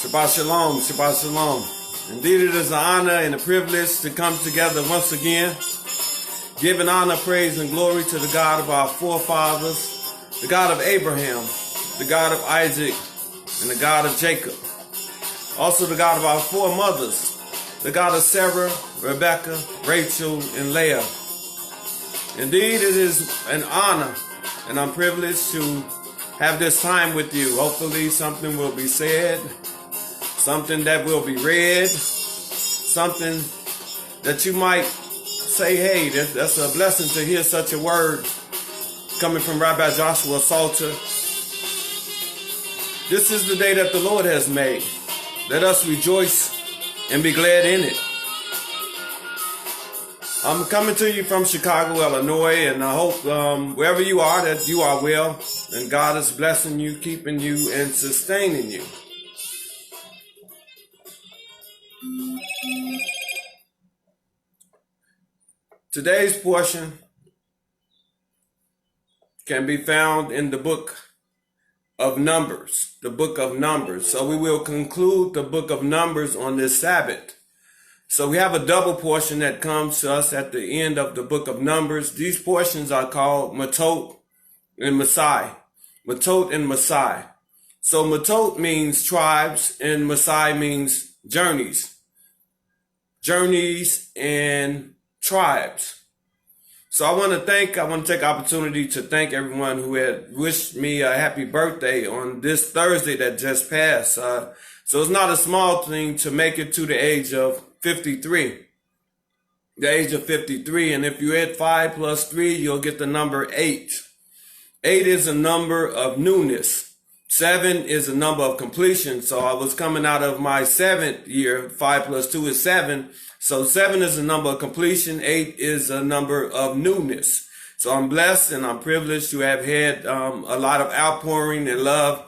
Shabbat Shalom, Shabbat Shalom. Indeed, it is an honor and a privilege to come together once again, giving honor, praise, and glory to the God of our forefathers, the God of Abraham, the God of Isaac, and the God of Jacob. Also the God of our foremothers, the God of Sarah, Rebecca, Rachel, and Leah. Indeed, it is an honor and I'm privileged to have this time with you. Hopefully something will be said, something that will be read, something that you might say, hey, that's a blessing to hear such a word coming from Rabbi Joshua Salter. This is the day that the Lord has made. Let us rejoice and be glad in it. I'm coming to you from Chicago, Illinois, and I hope wherever you are that you are well and God is blessing you, keeping you, and sustaining you. Today's portion can be found in the book of Numbers, the book of Numbers. So we will conclude the book of Numbers on this Sabbath. So we have a double portion that comes to us at the end of the book of Numbers. These portions are called Mattot and Massey. Mattot and Massey. So Mattot means tribes and Massey means journeys. Journeys and tribes. So I want to take opportunity to thank everyone who had wished me a happy birthday on this Thursday that just passed. So it's not a small thing to make it to the age of 53. The age of 53. And if you add 5 plus 3, you'll get the number 8. 8 is a number of newness. 7 is a number of completion. So I was coming out of my 7th year. 5 plus 2 is 7. So 7 is a number of completion. 8 is a number of newness. So I'm blessed and I'm privileged to have had a lot of outpouring and love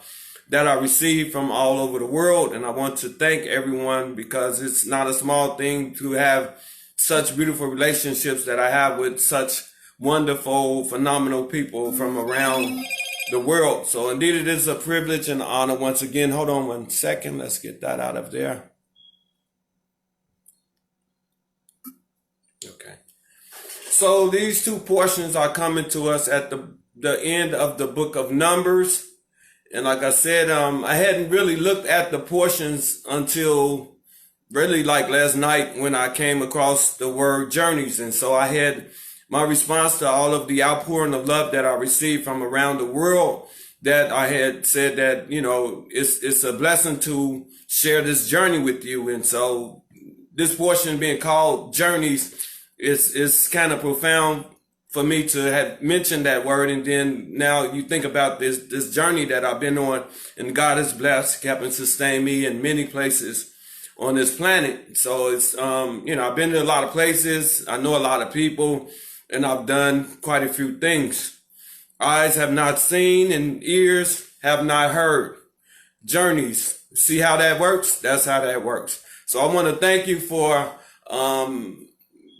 that I received from all over the world. And I want to thank everyone because it's not a small thing to have such beautiful relationships that I have with such wonderful, phenomenal people from around the world. So indeed, it is a privilege and honor once again. Hold on one second. Let's get that out of there. Okay. So these two portions are coming to us at the end of the book of Numbers. And like I said, I hadn't really looked at the portions until really like last night when I came across the word journeys. And so I had my response to all of the outpouring of love that I received from around the world, that I had said that, it's a blessing to share this journey with you. And so this portion being called journeys is kind of profound for me to have mentioned that word. And then now you think about this journey that I've been on, and God has blessed, kept and sustained me in many places on this planet. So it's, I've been to a lot of places. I know a lot of people, and I've done quite a few things. Eyes have not seen and ears have not heard. Journeys. See how that works? That's how that works. So I want to thank you for,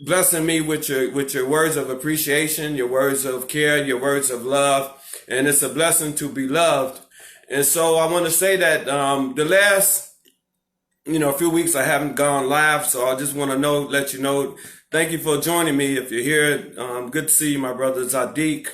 blessing me with your words of appreciation, your words of care, your words of love. And it's a blessing to be loved. And so I want to say that the last, a few weeks I haven't gone live. So I just want to let you know, thank you for joining me. If you're here, good to see you, my brother Zadik,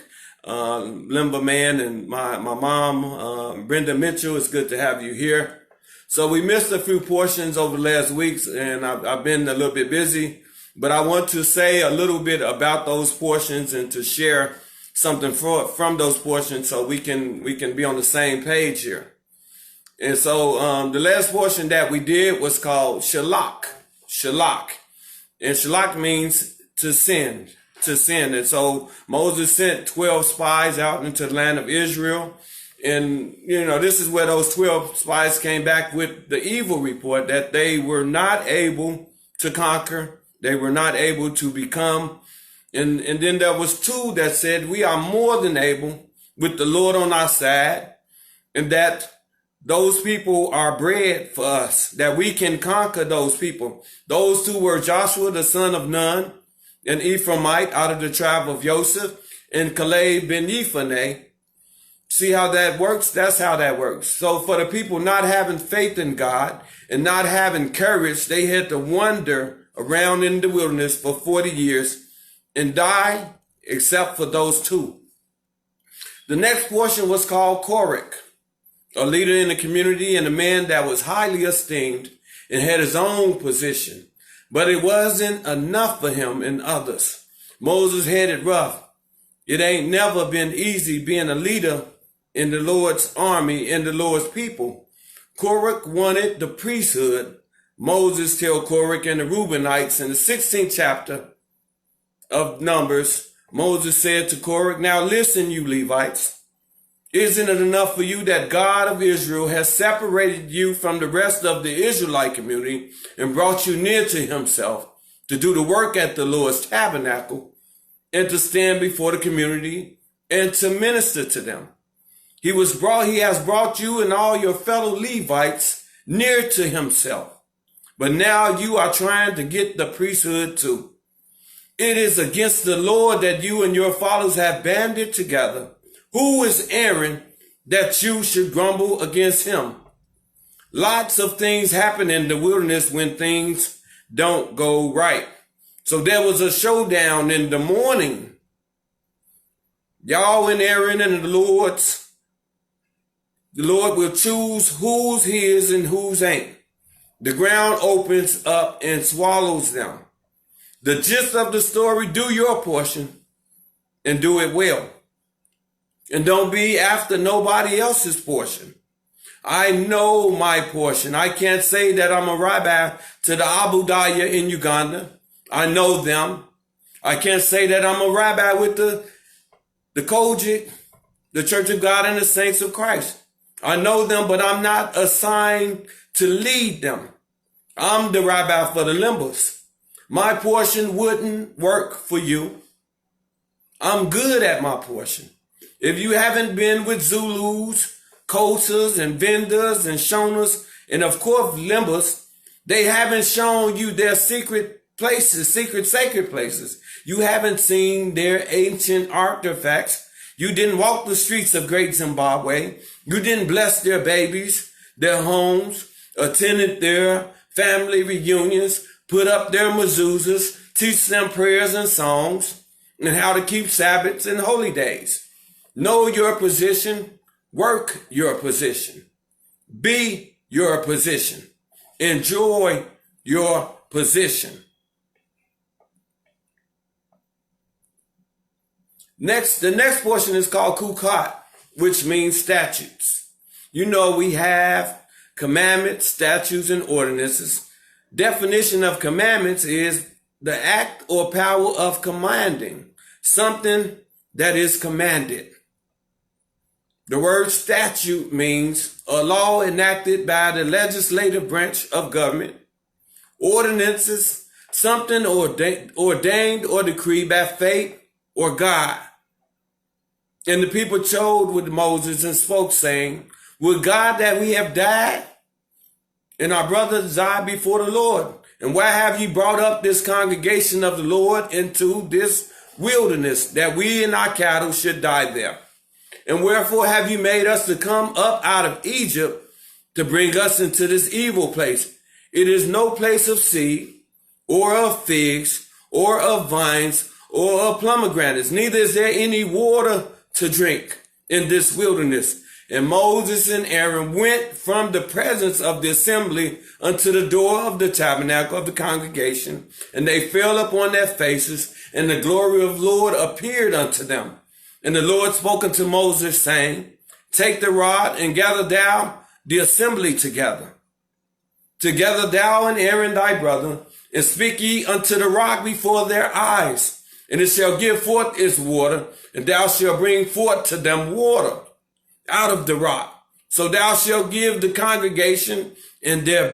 Limberman, and my mom, Brenda Mitchell. It's good to have you here. So we missed a few portions over the last weeks, and I've been a little bit busy. But I want to say a little bit about those portions and to share something from those portions so we can be on the same page here. And so the last portion that we did was called Shalak. Shalak. And Shalak means to send. And so Moses sent 12 spies out into the land of Israel. And, this is where those 12 spies came back with the evil report that they were not able to conquer. They were not able to become. And then there was 2 that said, we are more than able with the Lord on our side, and that those people are bread for us, that we can conquer those people. Those 2 were Joshua, the son of Nun, an Ephraimite out of the tribe of Joseph, and Caleb ben Jephunneh, See how that works? That's how that works. So for the people not having faith in God and not having courage, they had to wander around in the wilderness for 40 years and die, except for those two. The next portion was called Korach, a leader in the community and a man that was highly esteemed and had his own position. But it wasn't enough for him and others. Moses had it rough. It ain't never been easy being a leader in the Lord's army and the Lord's people. Korach wanted the priesthood. Moses told Korach and the Reubenites in the 16th chapter of Numbers, Moses said to Korach, now listen, you Levites. Isn't it enough for you that God of Israel has separated you from the rest of the Israelite community and brought you near to himself to do the work at the Lord's tabernacle and to stand before the community and to minister to them? He has brought you and all your fellow Levites near to himself. But now you are trying to get the priesthood too. It is against the Lord that you and your fathers have banded together. Who is Aaron that you should grumble against him? Lots of things happen in the wilderness when things don't go right. So there was a showdown in the morning. Y'all and Aaron and the Lord will choose who's his and who's ain't. The ground opens up and swallows them. The gist of the story, do your portion and do it well. And don't be after nobody else's portion. I know my portion. I can't say that I'm a rabbi to the Abu Daya in Uganda. I know them. I can't say that I'm a rabbi with the Kojic, the Church of God and the Saints of Christ. I know them, but I'm not assigned to lead them. I'm the rabbi for the Limbers. My portion wouldn't work for you. I'm good at my portion. If you haven't been with Zulus, Kosas, and Vendors, and Shonas, and of course Limbers, they haven't shown you their secret places, sacred places. You haven't seen their ancient artifacts. You didn't walk the streets of Great Zimbabwe. You didn't bless their babies, their homes, attended their family reunions, put up their mezuzahs, teach them prayers and songs, and how to keep Sabbaths and holy days. Know your position, work your position, be your position, enjoy your position. The next portion is called Kukat, which means statutes. You know, we have commandments, statutes, and ordinances. Definition of commandments is the act or power of commanding, something that is commanded. The word statute means a law enacted by the legislative branch of government. Ordinances, something ordained or decreed by fate or God. And the people chose with Moses and spoke, saying, would God that we have died and our brothers died before the Lord? And why have you brought up this congregation of the Lord into this wilderness, that we and our cattle should die there? And wherefore have you made us to come up out of Egypt to bring us into this evil place? It is no place of seed, or of figs, or of vines, or of pomegranates. Neither is there any water to drink in this wilderness. And Moses and Aaron went from the presence of the assembly unto the door of the tabernacle of the congregation, and they fell upon their faces, and the glory of the Lord appeared unto them. And the Lord spoke unto Moses, saying, take the rod and gather thou the assembly together. Together thou and Aaron thy brother, and speak ye unto the rock before their eyes, and it shall give forth its water, and thou shalt bring forth to them water out of the rock. So thou shalt give the congregation and their.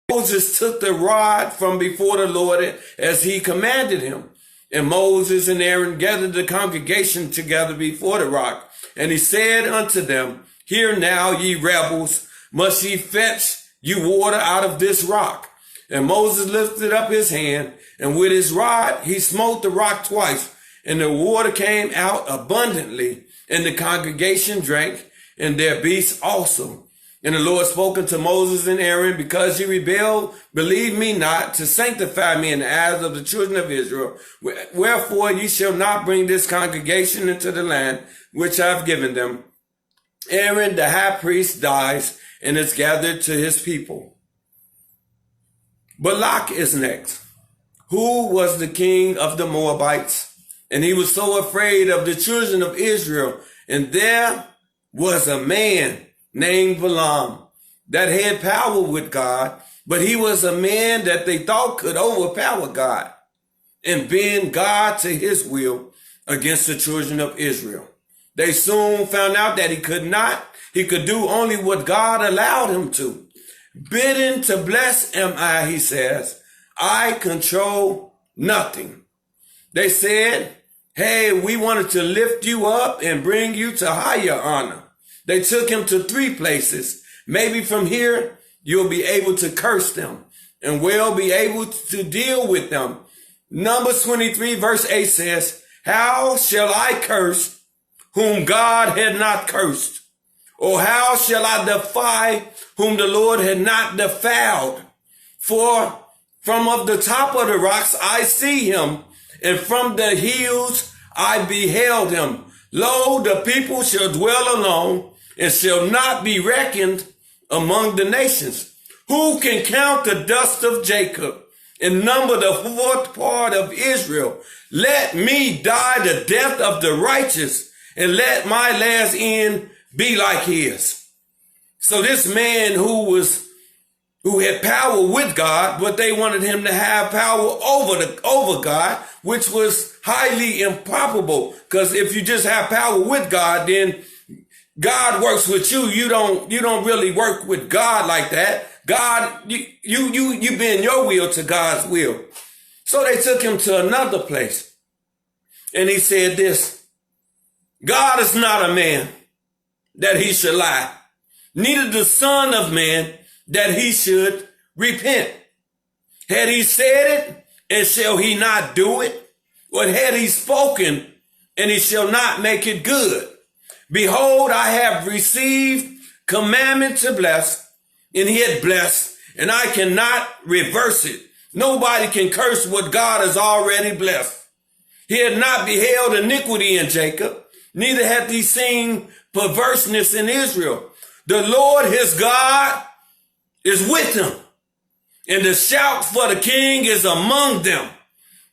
Moses took the rod from before the Lord as he commanded him. And Moses and Aaron gathered the congregation together before the rock. And he said unto them, hear now, ye rebels, must ye fetch you water out of this rock? And Moses lifted up his hand, and with his rod he smote the rock twice, and the water came out abundantly, And the congregation drank, and their beasts also. And the Lord spoke unto Moses and Aaron, because ye rebelled, believe me not, to sanctify me in the eyes of the children of Israel. Wherefore ye shall not bring this congregation into the land which I have given them. Aaron the high priest dies and is gathered to his people. Balak is next, who was the king of the Moabites. And he was so afraid of the children of Israel. And there was a man named Balaam that had power with God, but he was a man that they thought could overpower God and bend God to his will against the children of Israel. They soon found out that he could not. He could do only what God allowed him to. Bidden to bless am I, he says. I control nothing. They said, hey, we wanted to lift you up and bring you to higher honor. They took him to 3 places. Maybe from here, you'll be able to curse them and we'll be able to deal with them. Numbers 23 verse 8 says, how shall I curse whom God had not cursed? Or how shall I defy whom the Lord had not defiled? For from of the top of the rocks I see him, and from the hills I beheld him. Lo, the people shall dwell alone, and shall not be reckoned among the nations. Who can count the dust of Jacob and number the 4th part of Israel? Let me die the death of the righteous, and let my last end be like his. So this man who had power with God, but they wanted him to have power over God, which was highly improbable. Because if you just have power with God, then God works with you. You don't really work with God like that. God, you bend your will to God's will. So they took him to another place. And he said this, God is not a man that he should lie, neither the son of man that he should repent. Had he said it, and shall he not do it? Or had he spoken, and he shall not make it good? Behold, I have received commandment to bless, and he had blessed, and I cannot reverse it. Nobody can curse what God has already blessed. He had not beheld iniquity in Jacob, neither hath he seen perverseness in Israel. The Lord his God is with him, and the shout for the king is among them.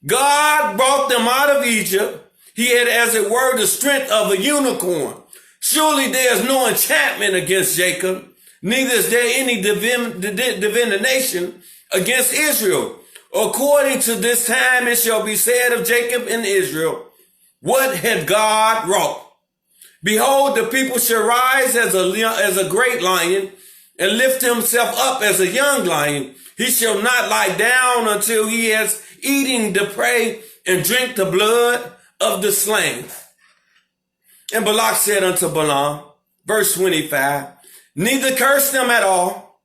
God brought them out of Egypt. He had, as it were, the strength of a unicorn. Surely there is no enchantment against Jacob, neither is there any divination against Israel. According to this time it shall be said of Jacob and Israel, what had God wrought? Behold, the people shall rise as a great lion, and lift himself up as a young lion. He shall not lie down until he has eaten the prey and drink the blood of the slain. And Balak said unto Balaam, verse 25, neither curse them at all,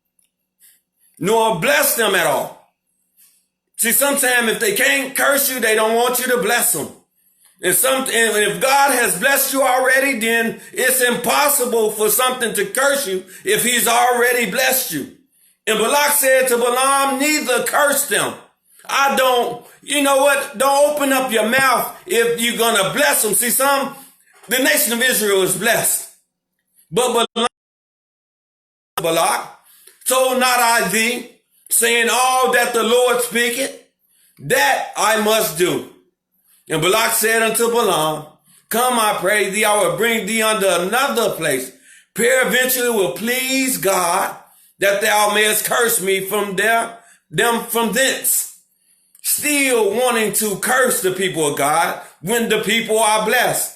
nor bless them at all. See, sometimes if they can't curse you, they don't want you to bless them. And if God has blessed you already, then it's impossible for something to curse you if he's already blessed you. And Balak said to Balaam, neither curse them. You know what? Don't open up your mouth if you're going to bless them. See, the nation of Israel is blessed. But Balak, told not I thee, saying all that the Lord speaketh, that I must do. And Balak said unto Balaam, come, I pray thee, I will bring thee unto another place. Peradventure it will please God that thou mayest curse me from thence. Still wanting to curse the people of God when the people are blessed.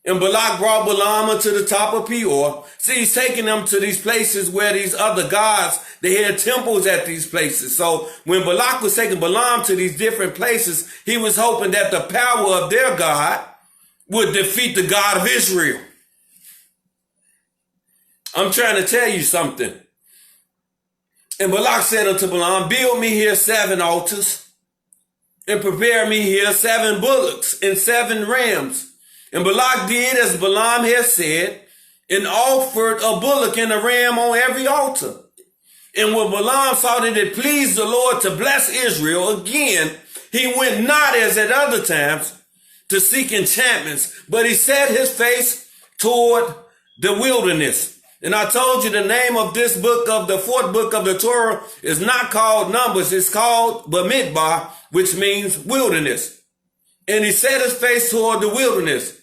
And Balak brought Balaam unto the top of Peor. See, he's taking them to these places where these other gods, they had temples at these places. So when Balak was taking Balaam to these different places, he was hoping that the power of their God would defeat the God of Israel. I'm trying to tell you something. And Balak said unto Balaam, build me here 7 altars, and prepare me here 7 bullocks and 7 rams. And Balak did as Balaam had said, and offered a bullock and a ram on every altar. And when Balaam saw that it pleased the Lord to bless Israel again, he went not as at other times to seek enchantments, but he set his face toward the wilderness. And I told you the name of this book of the fourth book of the Torah is not called Numbers. It's called Bamidbar, which means wilderness. And he set his face toward the wilderness.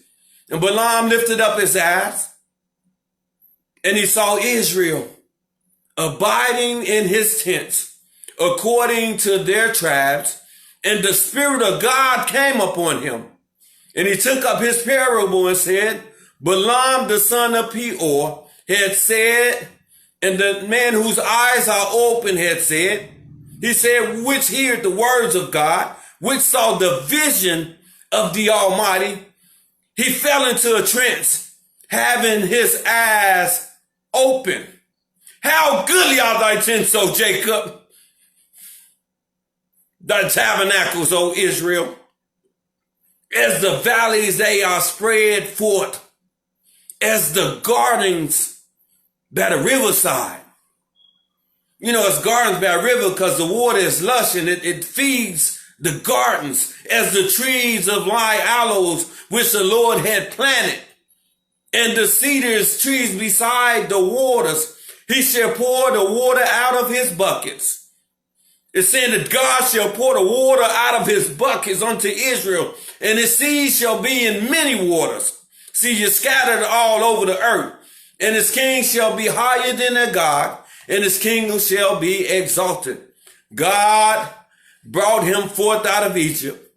And Balaam lifted up his eyes, and he saw Israel abiding in his tents according to their tribes. And the Spirit of God came upon him. And he took up his parable and said, Balaam the son of Peor had said, and the man whose eyes are open had said, he said, which heard the words of God, which saw the vision of the Almighty, he fell into a trance, having his eyes open. How goodly are thy tents, O Jacob, thy tabernacles, O Israel. As the valleys they are spread forth, as the gardens by the riverside. You know, it's gardens by a river because the water is lush and it feeds the gardens, as the trees of live aloes which the Lord had planted, and the cedars trees beside the waters. He shall pour the water out of his buckets. It's saying that God shall pour the water out of his buckets unto Israel, and his seed shall be in many waters. See, you're scattered all over the earth, and his king shall be higher than their God, and his kingdom shall be exalted. God brought him forth out of Egypt.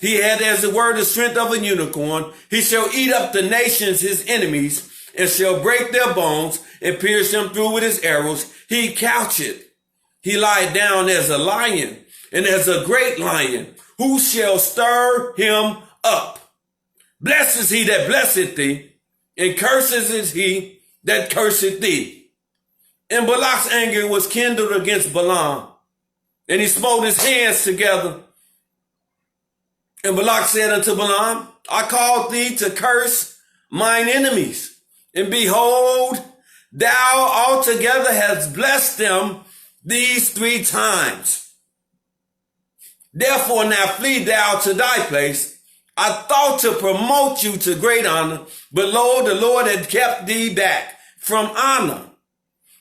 He had as it were the strength of a unicorn. He shall eat up the nations, his enemies, and shall break their bones and pierce them through with his arrows. He coucheth. He lieth down as a lion, and as a great lion. Who shall stir him up? Blessed is he that blesseth thee, and curses is he that curseth thee. And Balak's anger was kindled against Balaam, and he smote his hands together. And Balak said unto Balaam, I called thee to curse mine enemies, and behold, thou altogether hast blessed them these 3 times. Therefore now flee thou to thy place. I thought to promote you to great honor, but lo, the Lord had kept thee back from honor.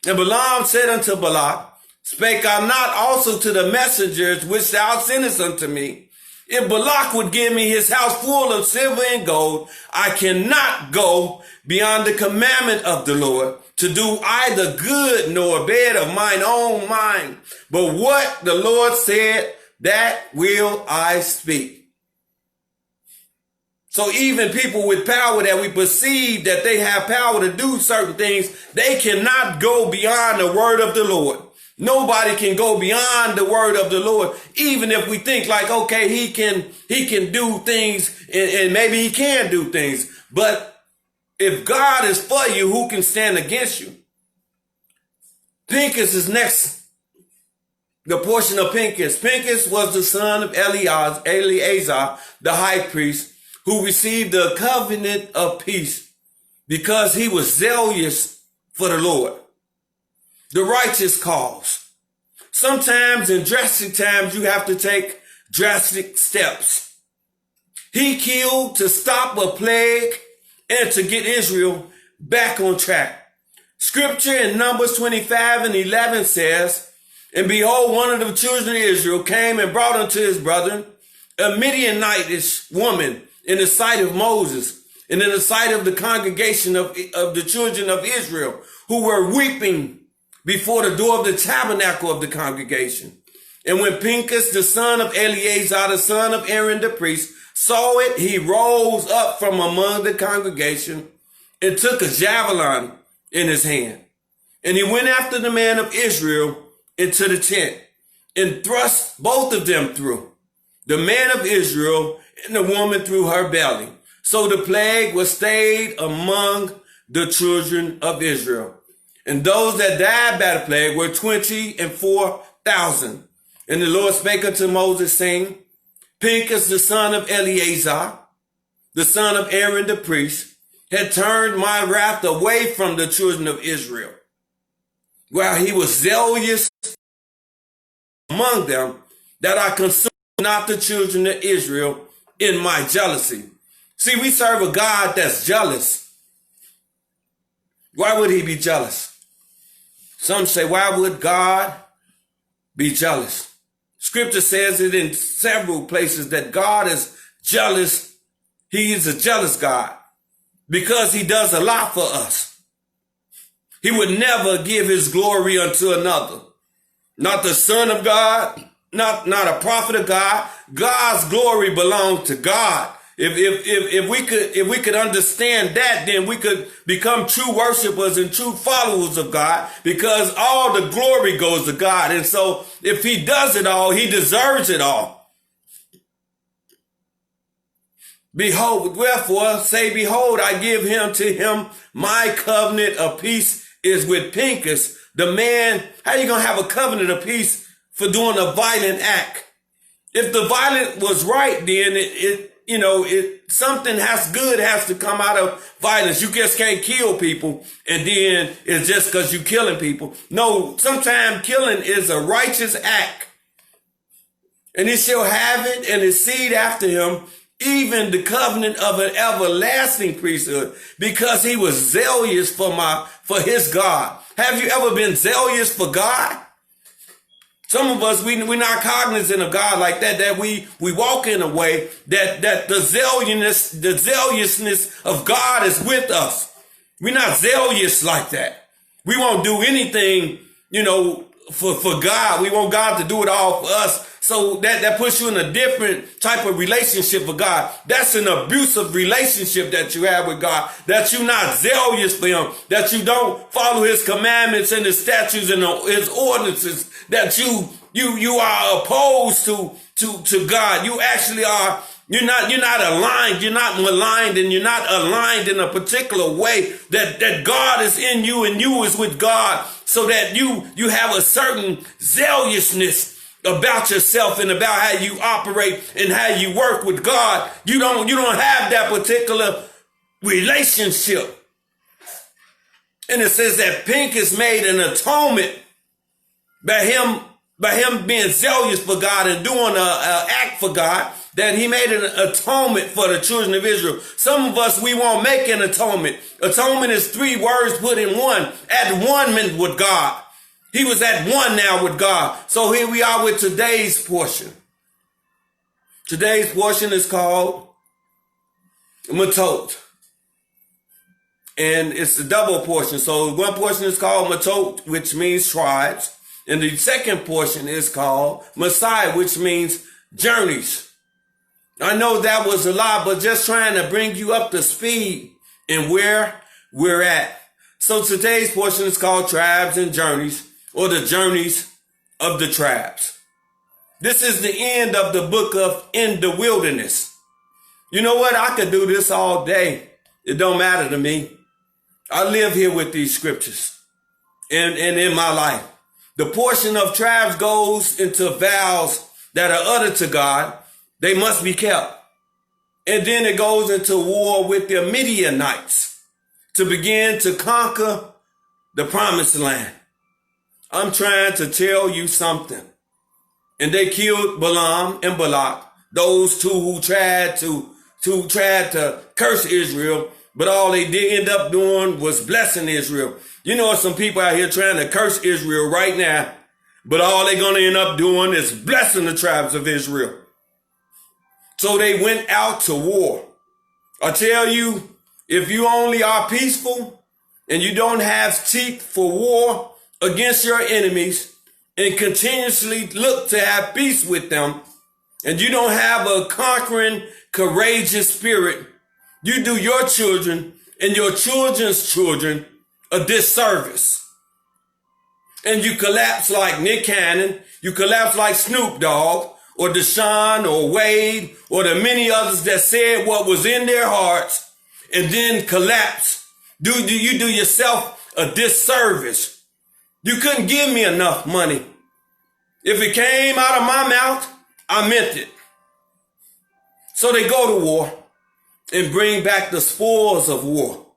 And Balaam said unto Balak, spake I not also to the messengers which thou sendest unto me? If Balak would give me his house full of silver and gold, I cannot go beyond the commandment of the Lord to do either good nor bad of mine own mind. But what the Lord said, that will I speak. So even people with power that we perceive that they have power to do certain things, they cannot go beyond the word of the Lord. Nobody can go beyond the word of the Lord. Even if we think like, okay, he can do things and maybe he can do things. But if God is for you, who can stand against you? Pinchas is next. The portion of Pinchas. Pinchas was the son of Eleazar, the high priest, who received the covenant of peace because he was zealous for the Lord. The righteous cause. Sometimes in drastic times, you have to take drastic steps. He killed to stop a plague and to get Israel back on track. Scripture in Numbers 25:11 says, and behold, one of the children of Israel came and brought unto his brethren a Midianitish woman in the sight of Moses and in the sight of the congregation of the children of Israel, who were weeping before the door of the tabernacle of the congregation. And when Pinchas, the son of Eleazar, the son of Aaron the priest, saw it, he rose up from among the congregation and took a javelin in his hand. And he went after the man of Israel into the tent and thrust both of them through, the man of Israel and the woman through her belly. So the plague was stayed among the children of Israel. And those that died by the plague were 24,000. And the Lord spake unto Moses, saying, Pinchas, the son of Eleazar, the son of Aaron the priest, had turned my wrath away from the children of Israel, while he was zealous among them, that I consumed not the children of Israel in my jealousy. See, we serve a God that's jealous. Why would he be jealous? Some say, why would God be jealous? Scripture says it in several places that God is jealous. He is a jealous God because he does a lot for us. He would never give his glory unto another. Not the Son of God, not a prophet of God. God's glory belongs to God. If we could understand that, then we could become true worshipers and true followers of God, because all the glory goes to God. And so if he does it all, he deserves it all. Behold, wherefore say, behold, I give him my covenant of peace is with Pincus, the man. How you going to have a covenant of peace for doing a violent act? If the violent was right, then something good has to come out of violence. You just can't kill people and then it's just because you're killing people. No, sometimes killing is a righteous act. And he shall have it and his seed after him, even the covenant of an everlasting priesthood, because he was zealous for his God. Have you ever been zealous for God? Some of us, we're not cognizant of God like that we walk in a way that the zealousness of God is with us. We're not zealous like that. We won't do anything, for God. We want God to do it all for us. So that puts you in a different type of relationship with God. That's an abusive relationship that you have with God, that you're not zealous for him, that you don't follow his commandments and his statutes and his ordinances, that you are opposed to God. You actually are, you're not aligned, you're not maligned, and you're not aligned in a particular way that God is in you and you is with God, so that you have a certain zealousness about yourself and about how you operate and how you work with God. You don't have that particular relationship. And it says that Pincus made an atonement by him being zealous for God and doing an act for God, that he made an atonement for the children of Israel. Some of us, we won't make an atonement. Atonement is 3 words put in one, at one with God. He was at one now with God. So here we are with today's portion. Today's portion is called Mattot. And it's a double portion. So one portion is called Mattot, which means tribes. And the second portion is called Massey, which means journeys. I know that was a lot, but just trying to bring you up to speed in where we're at. So today's portion is called Tribes and Journeys, or the journeys of the tribes. This is the end of the book of In the Wilderness. You know what? I could do this all day. It don't matter to me. I live here with these scriptures and in my life. The portion of tribes goes into vows that are uttered to God. They must be kept. And then it goes into war with the Midianites to begin to conquer the promised land. I'm trying to tell you something. And they killed Balaam and Balak, those two who tried to curse Israel, but all they did end up doing was blessing Israel. You know, some people out here trying to curse Israel right now, but all they're going to end up doing is blessing the tribes of Israel. So they went out to war. I tell you, if you only are peaceful and you don't have teeth for war against your enemies and continuously look to have peace with them, and you don't have a conquering, courageous spirit, you do your children and your children's children a disservice. And you collapse like Nick Cannon, you collapse like Snoop Dogg, or Deshaun, or Wade, or the many others that said what was in their hearts and then collapse. You do yourself a disservice. You couldn't give me enough money. If it came out of my mouth, I meant it. So they go to war. and bring back the spoils of war.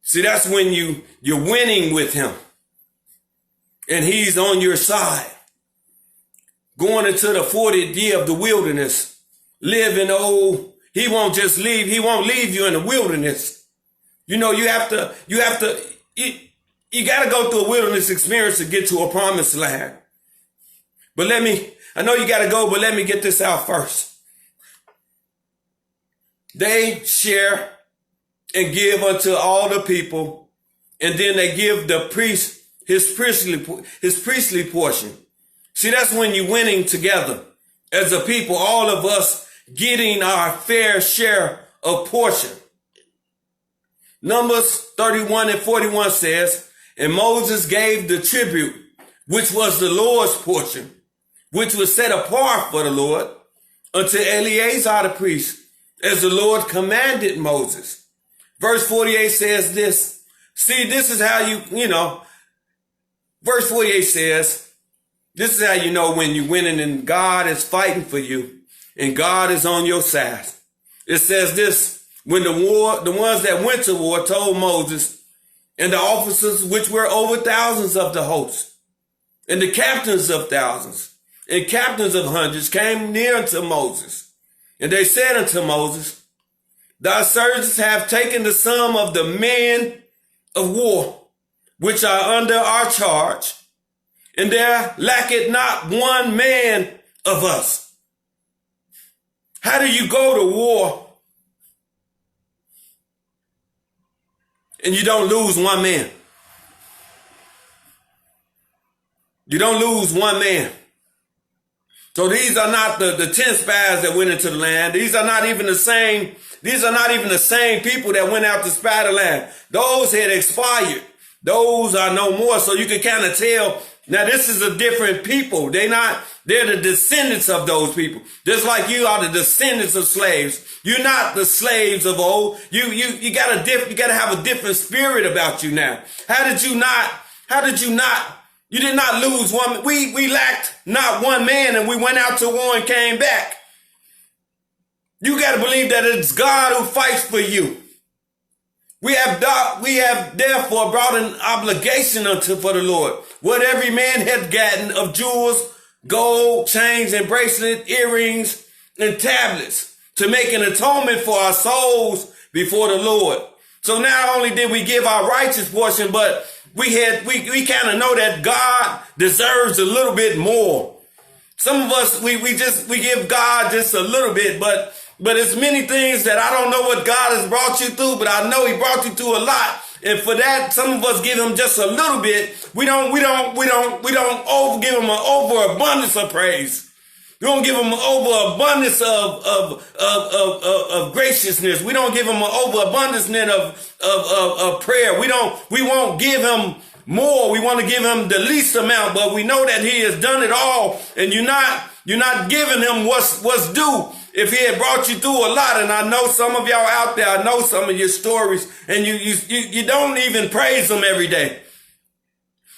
See, that's when you're winning with him. And he's on your side. Going into the 40th year of the wilderness. Living he won't just leave. He won't leave you in the wilderness. You know, you got to go through a wilderness experience to get to a promised land. But I know you got to go, but let me get this out first. They share and give unto all the people, and then they give the priest his priestly portion. See, that's when you're winning together as a people, all of us getting our fair share of portion. Numbers 31 and 41 says, and Moses gave the tribute, which was the Lord's portion, which was set apart for the Lord, unto Eleazar the priest, as the Lord commanded Moses. Verse 48 says this. See, this is how verse 48 says, this is how you know when you're winning and God is fighting for you and God is on your side. It says this, when the ones that went to war told Moses and the officers which were over thousands of the host and the captains of thousands and captains of hundreds came near unto Moses. And they said unto Moses, thy servants have taken the sum of the men of war, which are under our charge, and there lacketh not one man of us. How do you go to war and you don't lose one man? You don't lose one man. So these are not the 10 spies that went into the land. These are not even the same people that went out to spy the land. Those had expired. Those are no more. So you can kind of tell, now this is a different people. They're the descendants of those people. Just like you are the descendants of slaves. You're not the slaves of old. You gotta have a different spirit about you now. You did not lose one. We lacked not one man, and we went out to war and came back. You got to believe that it's God who fights for you. We have therefore brought an obligation for the Lord. What every man hath gotten of jewels, gold, chains, and bracelets, earrings, and tablets, to make an atonement for our souls before the Lord. So not only did we give our righteous portion, but we kind of know that God deserves a little bit more. Some of us, we give God just a little bit, but it's many things that I don't know what God has brought you through, but I know he brought you through a lot. And for that, some of us give him just a little bit. We don't give him an overabundance of praise. We don't give him an overabundance of graciousness. We don't give him an overabundance of prayer. We won't give him more. We want to give him the least amount, but we know that he has done it all, and you're not giving him what's due. If he had brought you through a lot, and I know some of y'all out there, I know some of your stories, and you don't even praise him every day.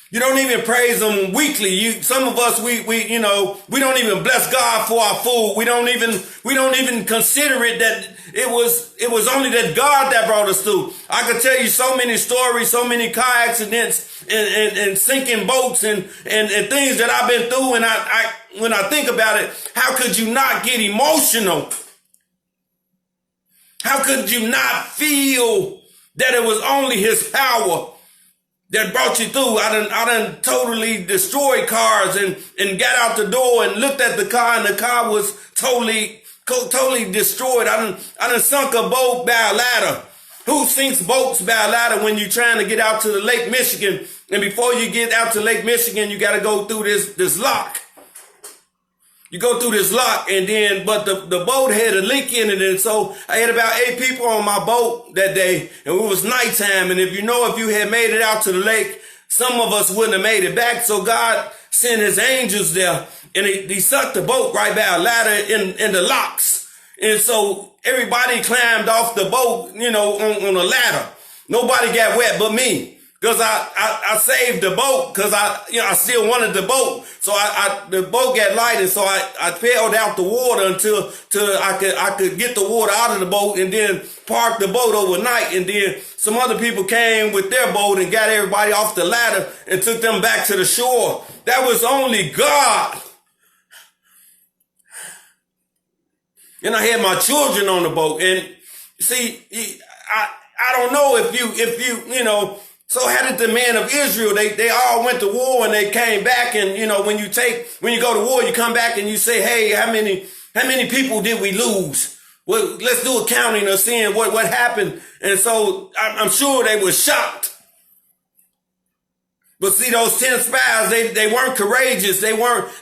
You don't even praise him weekly. Some of us, we don't even bless God for our food. We don't even consider it that it was only that God that brought us through. I could tell you so many stories, so many car accidents and sinking boats and things that I've been through. And when I think about it, how could you not get emotional? How could you not feel that it was only his power that brought you through? I done totally destroyed cars and got out the door and looked at the car, and the car was totally destroyed. I done sunk a boat by a ladder. Who sinks boats by a ladder when you're trying to get out to the Lake Michigan? And before you get out to Lake Michigan, you got to go through this lock. You go through this lock, but the boat had a leak in it. And so I had about 8 people on my boat that day, and it was nighttime. And if you had made it out to the lake, some of us wouldn't have made it back. So God sent his angels there, and he sucked the boat right by a ladder in the locks. And so everybody climbed off the boat, on a ladder. Nobody got wet but me. because I saved the boat because I still wanted the boat. So the boat got light, and so I pailed out the water until I could get the water out of the boat and then park the boat overnight. And then some other people came with their boat and got everybody off the ladder and took them back to the shore. That was only God. And I had my children on the boat. And see, I don't know if you know, so how did the men of Israel, they all went to war and they came back, and you know, when you go to war, you come back and you say, hey, how many people did we lose? Well, let's do a counting of seeing what happened. And so I'm sure they were shocked. But see, those 10 spies, they weren't courageous. They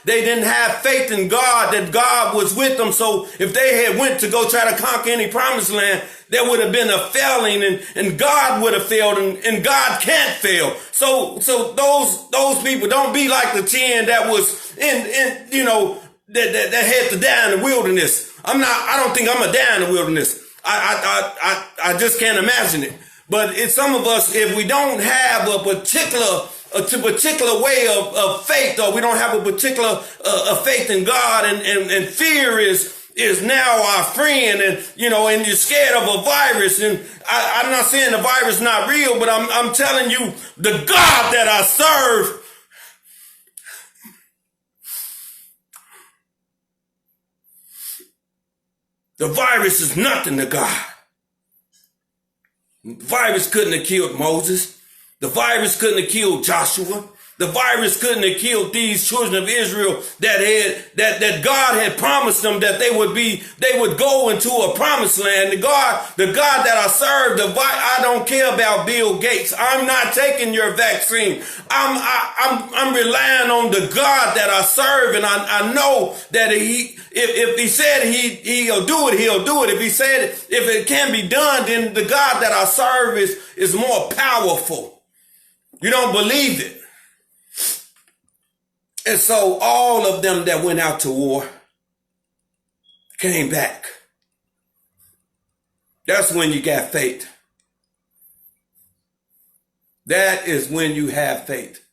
didn't have faith in God, that God was with them. So if they had went to go try to conquer any promised land, there would have been a failing, and God would have failed, and God can't fail. So those people, don't be like the 10 that was in you know, that had to die in the wilderness. I don't think I'm gonna die in the wilderness. I just can't imagine it. But it's some of us, if we don't have a particular way of faith, or we don't have a particular faith in God, and fear is now our friend, and you know, and you're scared of a virus. And I'm not saying the virus is not real, but I'm telling you, the God that I serve, the virus is nothing to God. The virus couldn't have killed Moses. The virus couldn't have killed Joshua. The virus couldn't have killed these children of Israel that God had promised them that they would go into a promised land. The God that I serve, I don't care about Bill Gates. I'm not taking your vaccine. I'm relying on the God that I serve, and I know that if he said he'll do it, he'll do it. If he said if it can be done, then the God that I serve is more powerful. You don't believe it. And so all of them that went out to war came back. That's when you got faith. That is when you have faith.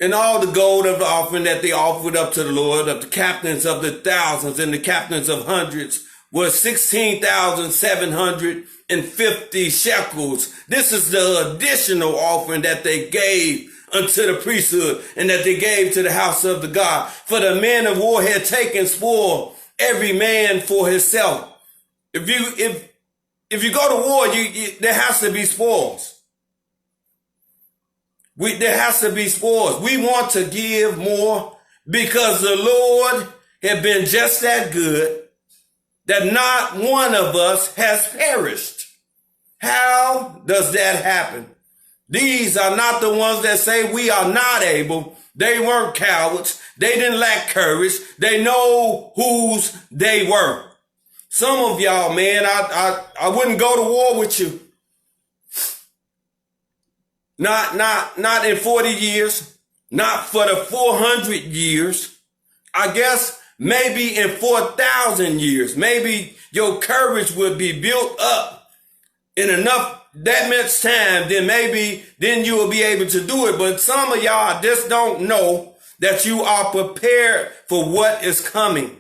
And all the gold of the offering that they offered up to the Lord, of the captains of the thousands and the captains of hundreds, was 16,750 shekels. This is the additional offering that they gave unto the priesthood, and that they gave to the house of the God. For the men of war had taken spoil, every man for himself. If you go to war, there has to be spoils. There has to be spoils. We want to give more because the Lord had been just that good that not one of us has perished. How does that happen? These are not the ones that say we are not able. They weren't cowards. They didn't lack courage. They know whose they were. Some of y'all, man, I wouldn't go to war with you. Not in 40 years. Not for the 400 years. I guess maybe in 4,000 years. Maybe your courage would be built up in enough that much time, then you will be able to do it. But some of y'all just don't know that you are prepared for what is coming.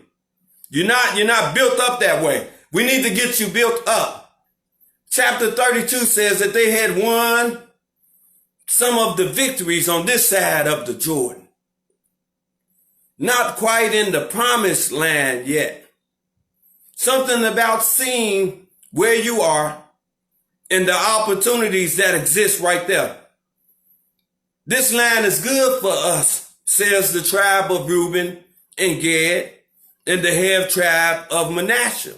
You're not built up that way. We need to get you built up. Chapter 32 says that they had won some of the victories on this side of the Jordan. Not quite in the promised land yet. Something about seeing where you are and the opportunities that exist right there. This land is good for us, says the tribe of Reuben and Gad and the half tribe of Manasseh.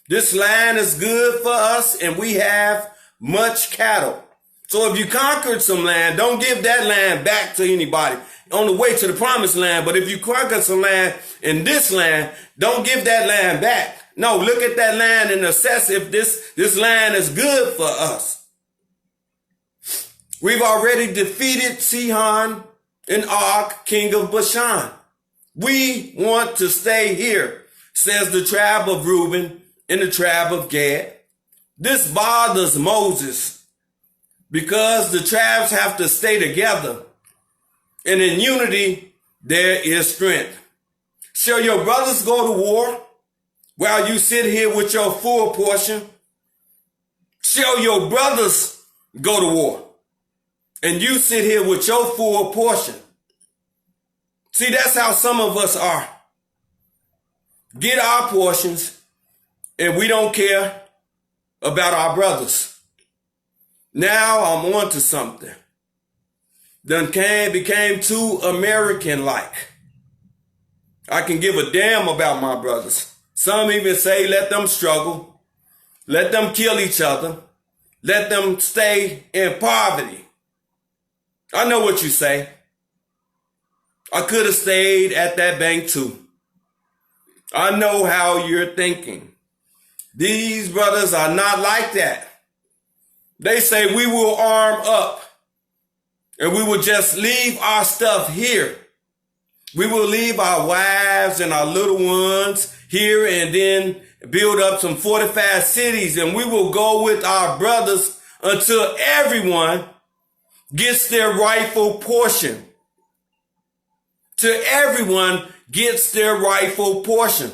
This land is good for us, and we have much cattle. So if you conquered some land, don't give that land back to anybody on the way to the promised land. But if you conquer some land in this land, don't give that land back. No, look at that land and assess if this land is good for us. We've already defeated Sihon and Og, king of Bashan. We want to stay here, says the tribe of Reuben and the tribe of Gad. This bothers Moses. because the tribes have to stay together. And in unity, there is strength. Shall your brothers go to war while you sit here with your full portion? Shall your brothers go to war and you sit here with your full portion? See, that's how some of us are. Get our portions and we don't care about our brothers. Now I'm on to something. Became too American-like. I can give a damn about my brothers. Some even say let them struggle. Let them kill each other. Let them stay in poverty. I know what you say. I could have stayed at that bank too. I know how you're thinking. These brothers are not like that. They say we will arm up and we will just leave our stuff here. We will leave our wives and our little ones here and then build up some fortified cities, and we will go with our brothers until everyone gets their rightful portion. Till everyone gets their rightful portion.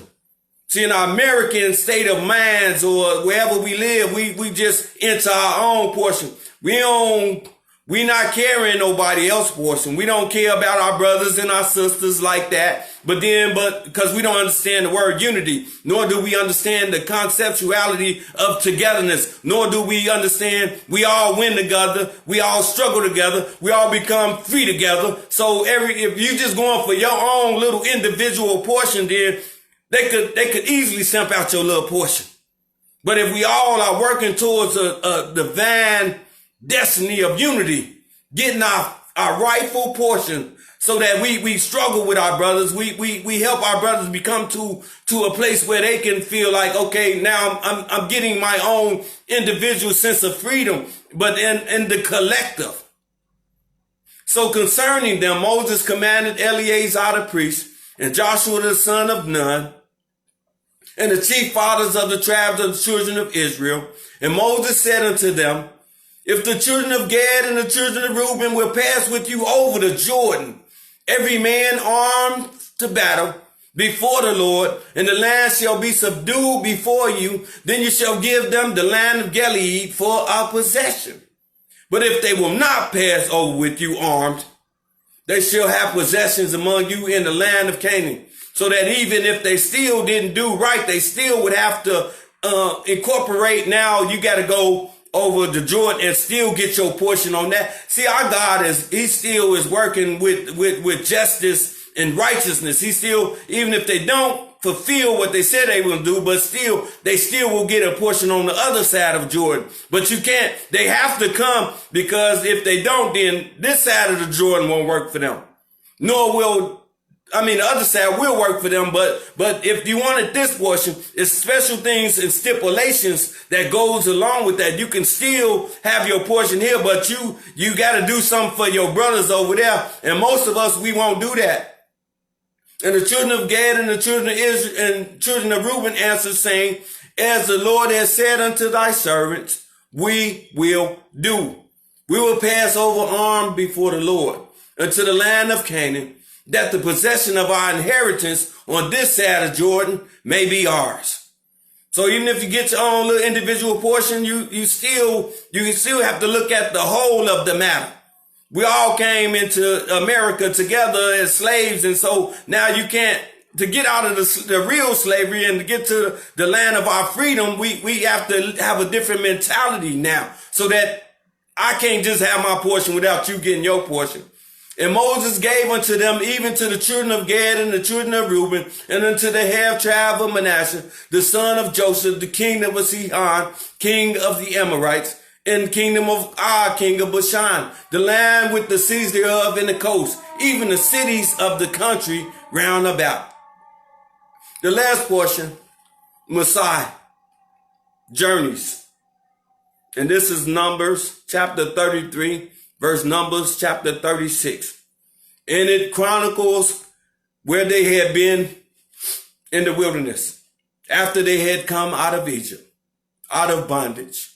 See, in our American state of minds or wherever we live, we just enter our own portion. We not carrying nobody else's portion. We don't care about our brothers and our sisters like that. But because we don't understand the word unity, nor do we understand the conceptuality of togetherness, nor do we understand we all win together, we all struggle together, we all become free together. So if you just going for your own little individual portion, then they could easily stamp out your little portion. But if we all are working towards a divine destiny of unity, getting our rightful portion, so that we struggle with our brothers, we help our brothers become to a place where they can feel like, okay, now I'm getting my own individual sense of freedom, but in the collective. So concerning them, Moses commanded Eleazar the priest and Joshua the son of Nun and the chief fathers of the tribes of the children of Israel. And Moses said unto them, if the children of Gad and the children of Reuben will pass with you over the Jordan, every man armed to battle before the Lord, and the land shall be subdued before you, then you shall give them the land of Gilead for a possession. But if they will not pass over with you armed, they shall have possessions among you in the land of Canaan. So that even if they still didn't do right, they still would have to incorporate. Now you got to go over the Jordan and still get your portion on that. See, our God he still is working with justice and righteousness. He still, even if they don't fulfill what they said they will do, but they still will get a portion on the other side of Jordan. But they have to come, because if they don't, then this side of the Jordan won't work for them. The other side will work for them, but if you wanted this portion, it's special things and stipulations that goes along with that. You can still have your portion here, but you got to do something for your brothers over there. And most of us, we won't do that. And the children of Gad and the children of Israel and children of Reuben answered, saying, as the Lord has said unto thy servants, we will do. We will pass over armed before the Lord unto the land of Canaan, that the possession of our inheritance on this side of Jordan may be ours. So even if you get your own little individual portion, you still have to look at the whole of the matter. We all came into America together as slaves, and so now you can't, to get out of the real slavery and to get to the land of our freedom, we have to have a different mentality now, so that I can't just have my portion without you getting your portion. And Moses gave unto them, even to the children of Gad and the children of Reuben, and unto the half tribe of Manasseh, the son of Joseph, the kingdom of Sihon, king of the Amorites, and kingdom of Og, king of Bashan, the land with the seas thereof and the coast, even the cities of the country round about. The last portion, Massey, journeys. And this is Numbers chapter 33, verse Numbers chapter 36. And it chronicles where they had been in the wilderness after they had come out of Egypt, out of bondage.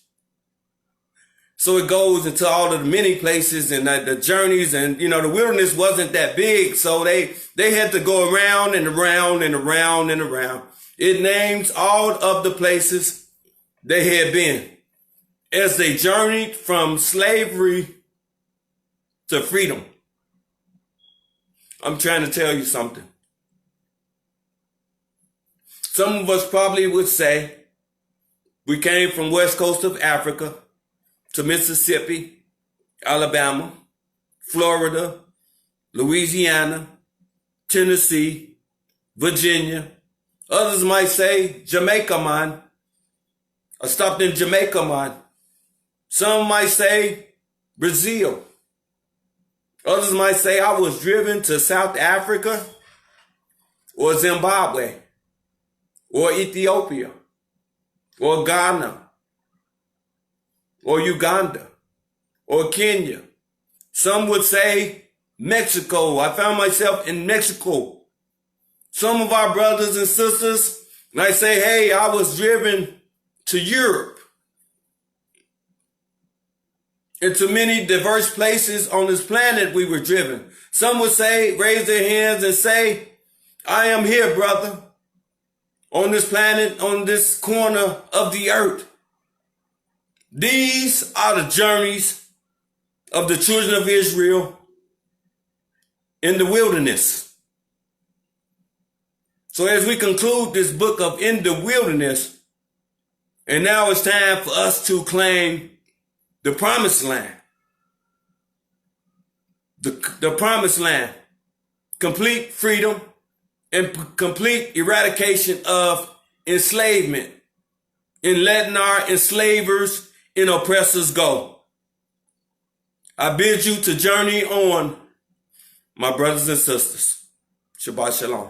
So it goes into all of the many places and the journeys, and the wilderness wasn't that big, so they had to go around and around and around and around. It names all of the places they had been as they journeyed from slavery to freedom. I'm trying to tell you something. Some of us probably would say we came from west coast of Africa to Mississippi, Alabama, Florida, Louisiana, Tennessee, Virginia. Others might say Jamaica, man. I stopped in Jamaica, man. Some might say Brazil. Others might say I was driven to South Africa or Zimbabwe or Ethiopia or Ghana or Uganda or Kenya. Some would say Mexico. I found myself in Mexico. Some of our brothers and sisters might say, hey, I was driven to Europe. Into many diverse places on this planet we were driven. Some would say, raise their hands and say, I am here, brother, on this planet, on this corner of the earth. These are the journeys of the children of Israel in the wilderness. So as we conclude this book of In the Wilderness, and now it's time for us to claim the promised land. The promised land. Complete freedom and complete eradication of enslavement in letting our enslavers and oppressors go. I bid you to journey on, my brothers and sisters. Shabbat Shalom.